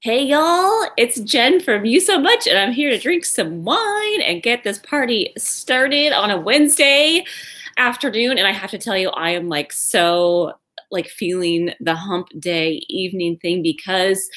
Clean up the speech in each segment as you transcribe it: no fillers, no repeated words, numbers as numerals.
Hey y'all, it's Jen from You So Much, and I'm here to drink some wine and get this party started on a Wednesday afternoon. And I have to tell you, I am like so like feeling the hump day evening thing because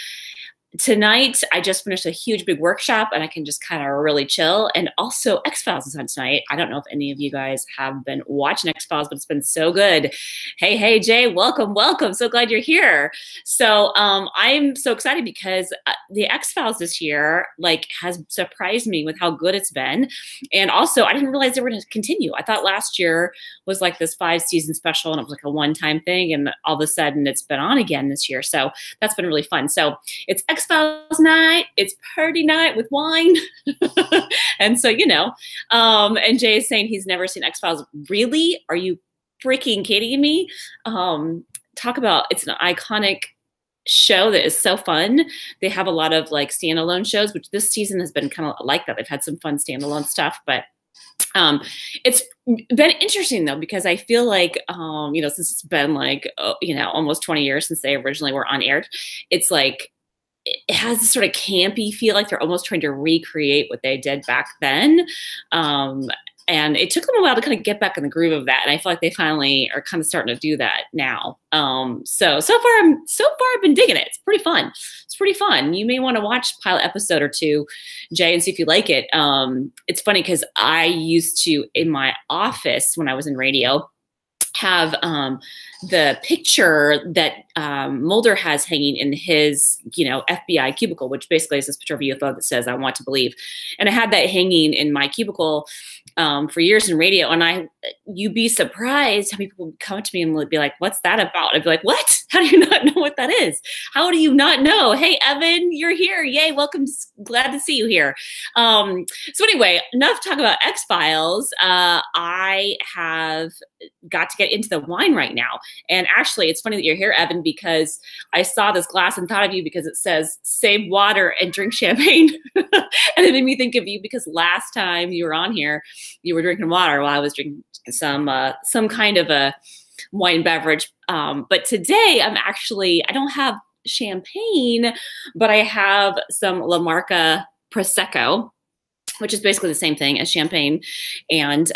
tonight I just finished a huge big workshop and I can just kind of really chill. And also X-Files is on tonight. I don't know if any of you guys have been watching X-Files, but it's been so good. Hey Jay, welcome. So glad you're here. So I'm so excited because the X-Files this year like has surprised me with how good it's been. And also I didn't realize they were going to continue. I thought last year was like this 5-season special and it was like a one-time thing, and all of a sudden it's been on again this year. So that's been really fun. So it's X-Files night, it's party night with wine. And so, and Jay is saying he's never seen X-Files. Really? Are you freaking kidding me? Talk about, it's an iconic show that is so fun. They have a lot of like standalone shows, which this season has been kind of like that. They've had some fun standalone stuff, but it's been interesting though, because I feel like, since it's been like, almost 20 years since they originally were on air, it's like, it has this sort of campy feel, like they're almost trying to recreate what they did back then. And it took them a while to kind of get back in the groove of that. And I feel like they finally are kind of starting to do that now. So far I've been digging it. It's pretty fun. It's pretty fun. You may want to watch a pilot episode or two, Jay, and see if you like it. It's funny because I used to, in my office when I was in radio, have the picture that Mulder has hanging in his, FBI cubicle, which basically is this picture of a UFO that says, "I want to believe." And I had that hanging in my cubicle for years in radio. And you'd be surprised how many people would come to me and would be like, "What's that about?" I'd be like, "What? How do you not know what that is? How do you not know? Hey, Evan, you're here. Yay. Welcome. Glad to see you here." So anyway, enough talk about X-Files. I have got to get into the wine right now. And actually, it's funny that you're here, Evan, because I saw this glass and thought of you because it says save water and drink champagne. And it made me think of you because last time you were on here, you were drinking water while I was drinking some kind of a wine beverage. But today I don't have champagne, but I have some LaMarca Prosecco, which is basically the same thing as champagne. And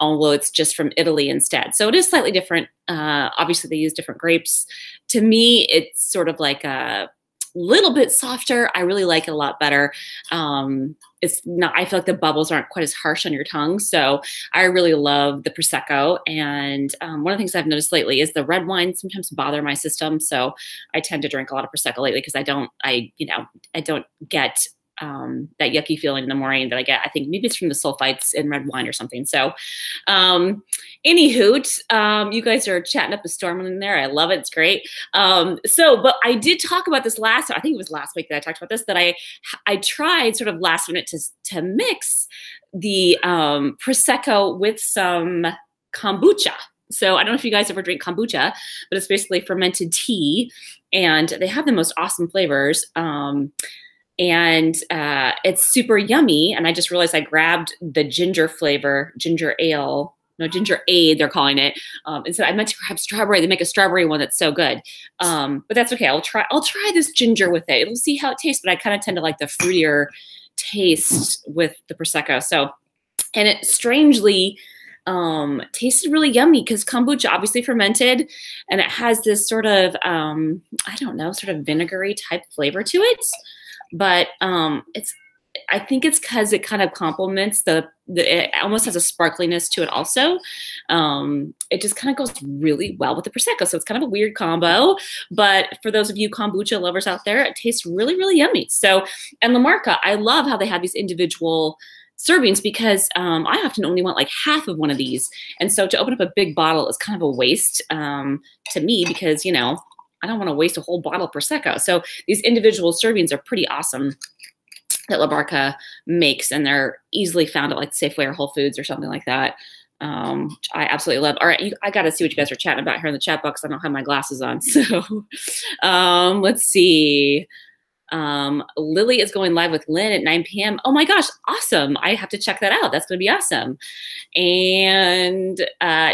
although it's just from Italy instead. So it is slightly different. Obviously they use different grapes. To me, it's sort of like a little bit softer. I really like it a lot better. It's not, I feel like the bubbles aren't quite as harsh on your tongue. So I really love the Prosecco. And one of the things I've noticed lately is the red wines sometimes bother my system. So I tend to drink a lot of Prosecco lately because I don't get that yucky feeling in the morning that I get. I think maybe it's from the sulfites in red wine or something. So anywho, you guys are chatting up a storm in there. I love it. It's great. But I did talk about this I think it was last week that I talked about this, that I tried sort of last minute to mix the Prosecco with some kombucha. So I don't know if you guys ever drink kombucha, but it's basically fermented tea, and they have the most awesome flavors. And it's super yummy. And I just realized I grabbed the ginger aid, they're calling it. And so I meant to grab strawberry. They make a strawberry one that's so good. But that's okay. I'll try this ginger with it. We'll see how it tastes, but I kind of tend to like the fruitier taste with the Prosecco. So, and it strangely tasted really yummy because kombucha obviously fermented, and it has this sort of, sort of vinegary type flavor to it. But I think it's because it kind of complements it almost has a sparkliness to it also. It just kind of goes really well with the Prosecco. So it's kind of a weird combo, but for those of you kombucha lovers out there, it tastes really, really yummy. So, and LaMarca, I love how they have these individual servings because I often only want like half of one of these. And so to open up a big bottle is kind of a waste to me because, I don't want to waste a whole bottle of Prosecco. So these individual servings are pretty awesome that LaMarca makes, and they're easily found at like Safeway or Whole Foods or something like that. Which I absolutely love. All right, I got to see what you guys are chatting about here in the chat box. I don't have my glasses on. So let's see. Lily is going live with Lynn at 9 p.m. Oh my gosh, awesome. I have to check that out. That's going to be awesome. And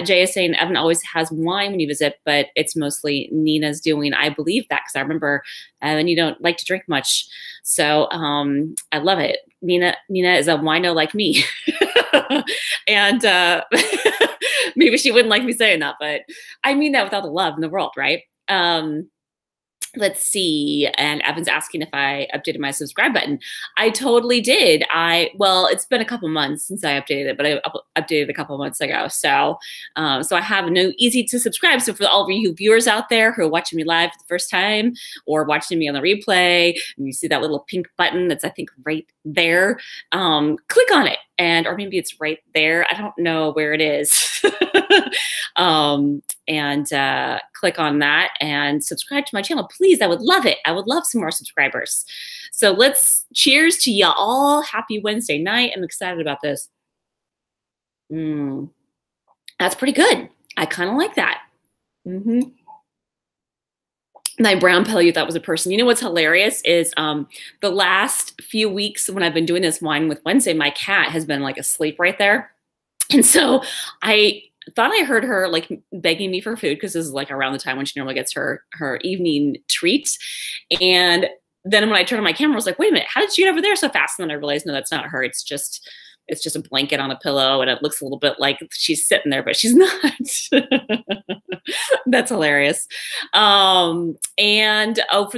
Jay is saying Evan always has wine when you visit, but it's mostly Nina's doing. I believe that because I remember Evan, you don't like to drink much. So I love it. Nina is a wino like me. And maybe she wouldn't like me saying that, but I mean that with all the love in the world, right? Let's see. And Evan's asking if I updated my subscribe button. I totally did. Well, it's been a couple months since I updated it, but I updated a couple months ago. So I have no easy to subscribe. So for all of you viewers out there who are watching me live for the first time or watching me on the replay, and you see that little pink button that's, I think, right there, click on it. Or maybe it's right there. I don't know where it is. Click on that and subscribe to my channel. Please, I would love it. I would love some more subscribers. So let's cheers to y'all. Happy Wednesday night. I'm excited about this. That's pretty good. I kind of like that. My brown pill, you thought was a person. You know what's hilarious is the last few weeks when I've been doing this Wine with Wednesday, my cat has been like asleep right there. And so I thought I heard her like begging me for food because this is like around the time when she normally gets her evening treats. And then when I turned on my camera, I was like, wait a minute, how did she get over there so fast? And then I realized, no, that's not her. It's just a blanket on a pillow, and it looks a little bit like she's sitting there, but she's not. That's hilarious. For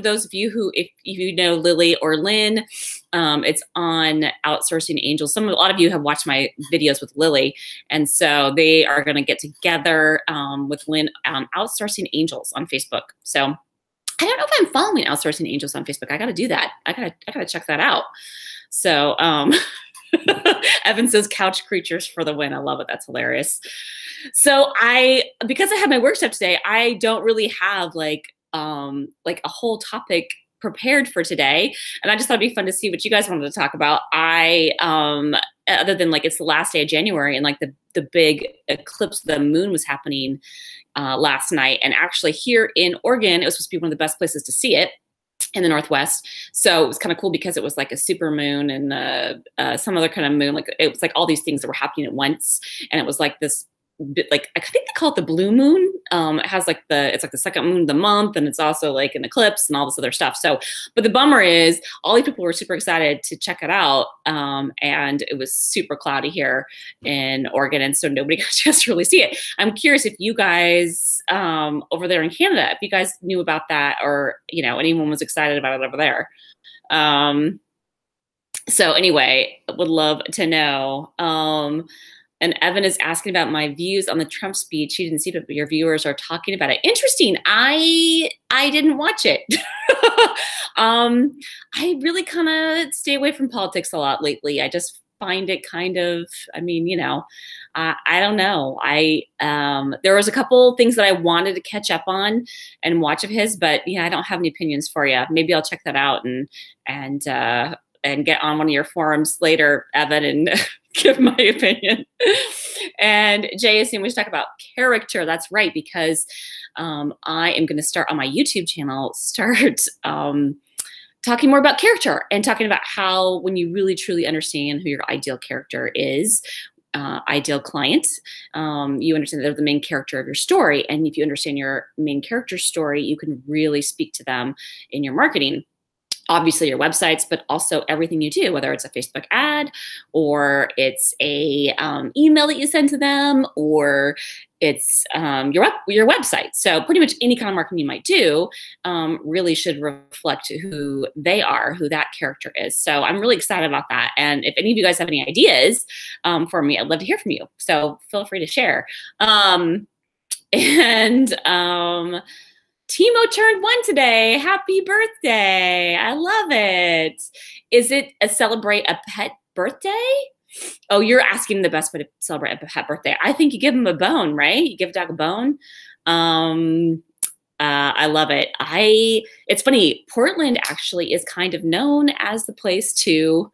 those of you who, if you know Lily or Lynn, it's on Outsourcing Angels. A lot of you have watched my videos with Lily, and so they are going to get together with Lynn on Outsourcing Angels on Facebook. So I don't know if I'm following Outsourcing Angels on Facebook. I got to do that. I gotta check that out. So Evan says couch creatures for the win. I love it. That's hilarious. So because I had my workshop today, I don't really have like a whole topic prepared for today. And I just thought it'd be fun to see what you guys wanted to talk about. Other than like, it's the last day of January and like the big eclipse of the moon was happening last night. And actually here in Oregon, it was supposed to be one of the best places to see it, in the Northwest. So it was kind of cool because it was like a super moon and some other kind of moon. Like it was like all these things that were happening at once. And it was like this, like, I think they call it the blue moon. It has like it's like the second moon of the month, and it's also like an eclipse and all this other stuff. So, but the bummer is all these people were super excited to check it out. And it was super cloudy here in Oregon. And so nobody got a chance to really see it. I'm curious if you guys over there in Canada, if you guys knew about that, or, you know, anyone was excited about it over there. So anyway, would love to know. And Evan is asking about my views on the Trump speech. He didn't see it, but your viewers are talking about it. Interesting. I didn't watch it. I really kind of stay away from politics a lot lately. I just find it kind of, I mean, you know, I don't know. There was a couple things that I wanted to catch up on and watch of his, but yeah, I don't have any opinions for you. Maybe I'll check that out and get on one of your forums later, Evan, and give my opinion. And Jay is saying we should talk about character. That's right, because I am going to start on my YouTube channel, talking more about character and talking about how when you really truly understand who your ideal character is, ideal client, you understand they're the main character of your story. And if you understand your main character's story, you can really speak to them in your marketing. Obviously your websites, but also everything you do, whether it's a Facebook ad or it's a email that you send to them, or it's your website. So pretty much any kind of marketing you might do really should reflect who they are, who that character is. So I'm really excited about that. And if any of you guys have any ideas for me, I'd love to hear from you. So feel free to share. Teemo turned 1 today. Happy birthday. I love it. Is it celebrate a pet birthday? Oh, you're asking the best way to celebrate a pet birthday. I think you give him a bone, right? You give a dog a bone. I love it. It's funny. Portland actually is kind of known as the place to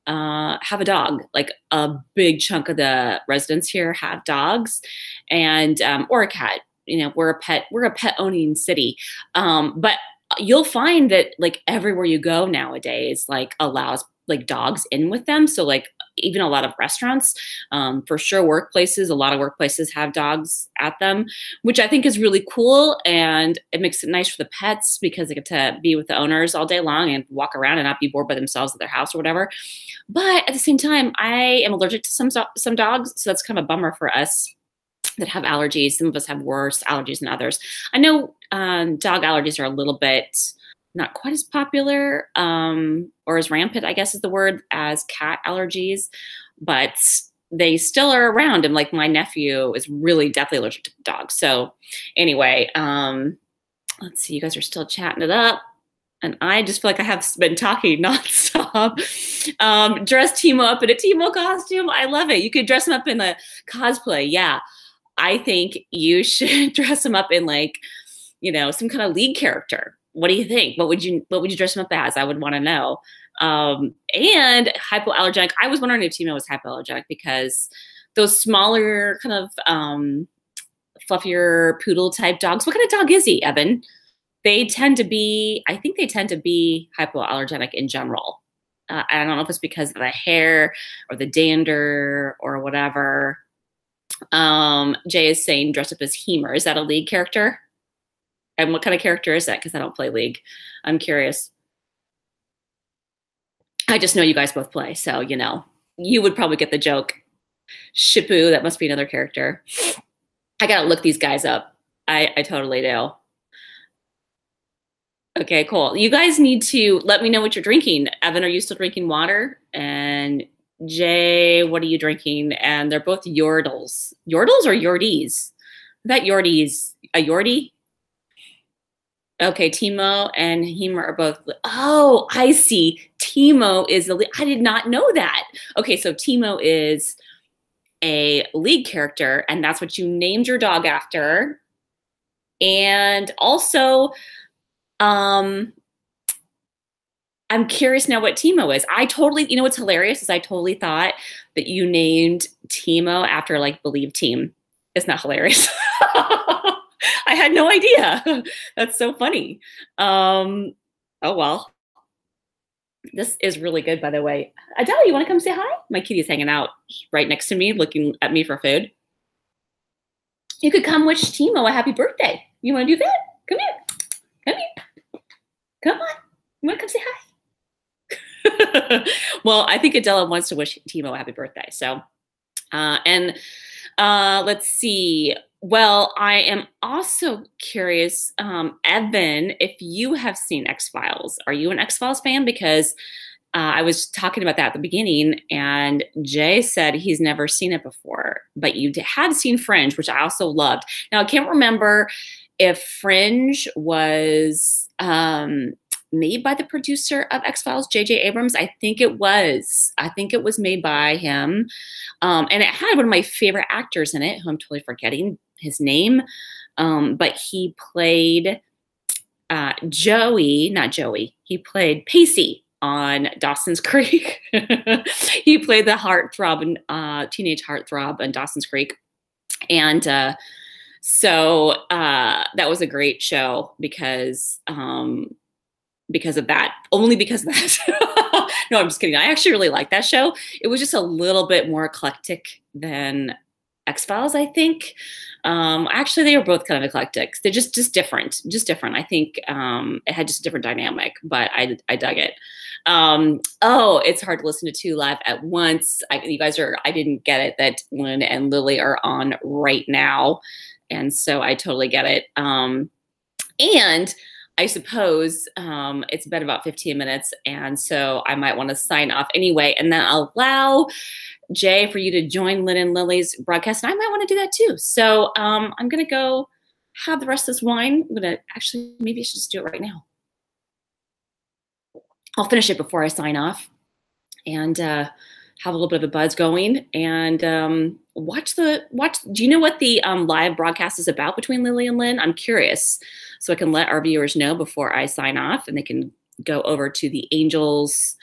have a dog. Like a big chunk of the residents here have dogs, and or a cat. You know, we're a pet owning city. But you'll find that like everywhere you go nowadays, like allows like dogs in with them. So like even a lot of restaurants, for sure workplaces, a lot of workplaces have dogs at them, which I think is really cool. And it makes it nice for the pets because they get to be with the owners all day long and walk around and not be bored by themselves at their house or whatever. But at the same time, I am allergic to some dogs. So that's kind of a bummer for us that have allergies. Some of us have worse allergies than others. I know dog allergies are a little bit not quite as popular or as rampant, I guess is the word, as cat allergies, but they still are around. And like my nephew is really deathly allergic to dogs. So anyway, let's see, you guys are still chatting it up. And I just feel like I have been talking nonstop. Dress Teemo up in a Teemo costume. I love it. You could dress him up in a cosplay. Yeah. I think you should dress him up in like, you know, some kind of league character. What do you think? What would you dress him up as? I would want to know. And hypoallergenic. I was wondering if Teemo was hypoallergenic because those smaller kind of fluffier poodle type dogs. What kind of dog is he, Evan? They tend to be, I think they tend to be hypoallergenic in general. I don't know if it's because of the hair or the dander or whatever. Jay is saying dress up as Hemer. Is that a league character? And what kind of character is that? Because I don't play League. I'm curious. I just know you guys both play. So, you know, you would probably get the joke. Shipu, that must be another character. I got to look these guys up. I totally do. Okay, cool. You guys need to let me know what you're drinking. Evan, are you still drinking water? And Jay, what are you drinking? And they're both Yordles. Yordles or Yordies? That Yordies. A Yordi? Okay, Teemo and Hemer are both. Oh, I see. Teemo is I did not know that. Okay, so Teemo is a league character, and that's what you named your dog after. And also, I'm curious now what Teemo is. I totally, you know what's hilarious is I totally thought that you named Teemo after like Believe Team. Isn't that hilarious? I had no idea. That's so funny. Oh, well. This is really good, by the way. Adele, you want to come say hi? My kitty's hanging out right next to me, looking at me for food. You could come wish Teemo a happy birthday. You want to do that? Come here. Come here. Come on. You want to come say hi? Well, I think Adela wants to wish Teemo a happy birthday. So, let's see. Well, I am also curious, Evan, if you have seen X-Files. Are you an X-Files fan? Because I was talking about that at the beginning, and Jay said he's never seen it before, but you had seen Fringe, which I also loved. Now, I can't remember if Fringe was made by the producer of X-Files, J.J. Abrams. I think it was. I think it was made by him. And it had one of my favorite actors in it, who I'm totally forgetting his name. But he played Joey, not Joey. He played Pacey on Dawson's Creek. He played the heartthrob, teenage heartthrob in Dawson's Creek. And so that was a great show because of that, only because of that. No, I'm just kidding. I actually really liked that show. It was just a little bit more eclectic than X-Files, I think. Actually, they were both kind of eclectic. They're just different, I think it had just a different dynamic, but I dug it. Oh, it's hard to listen to two live at once. You guys are, I didn't get it that Lynn and Lily are on right now. And so I totally get it. And I suppose it's been about 15 minutes, and so I might want to sign off anyway, and then allow Jay for you to join Lynn and Lily's broadcast, and I might want to do that too. So I'm going to go have the rest of this wine. I'm going to actually, maybe I should just do it right now. I'll finish it before I sign off and have a little bit of a buzz going, and watch. Do you know what the live broadcast is about between Lily and Lynn? I'm curious, so I can let our viewers know before I sign off, and they can go over to the Angels.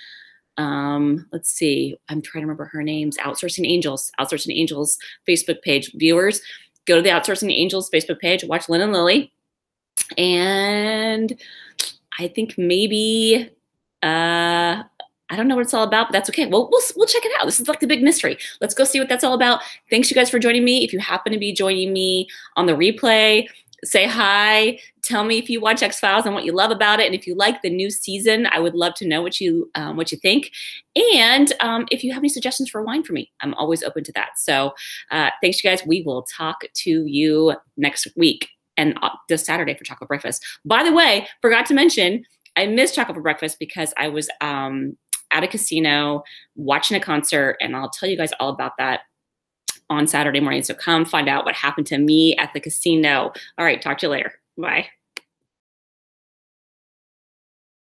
Let's see. I'm trying to remember her names. Outsourcing Angels Facebook page. Viewers, go to the Outsourcing Angels Facebook page. Watch Lynn and Lily, and I think maybe I don't know what it's all about, but that's okay. We'll check it out. This is like the big mystery. Let's go see what that's all about. Thanks you guys for joining me. If you happen to be joining me on the replay, say hi. Tell me if you watch X-Files and what you love about it, and if you like the new season, I would love to know what you think. And if you have any suggestions for wine for me, I'm always open to that. So thanks, you guys. We will talk to you next week and this Saturday for chocolate breakfast. By the way, forgot to mention, I missed chocolate for breakfast because I was at a casino watching a concert, and I'll tell you guys all about that on Saturday morning. So come find out what happened to me at the casino. All right, talk to you later. Bye.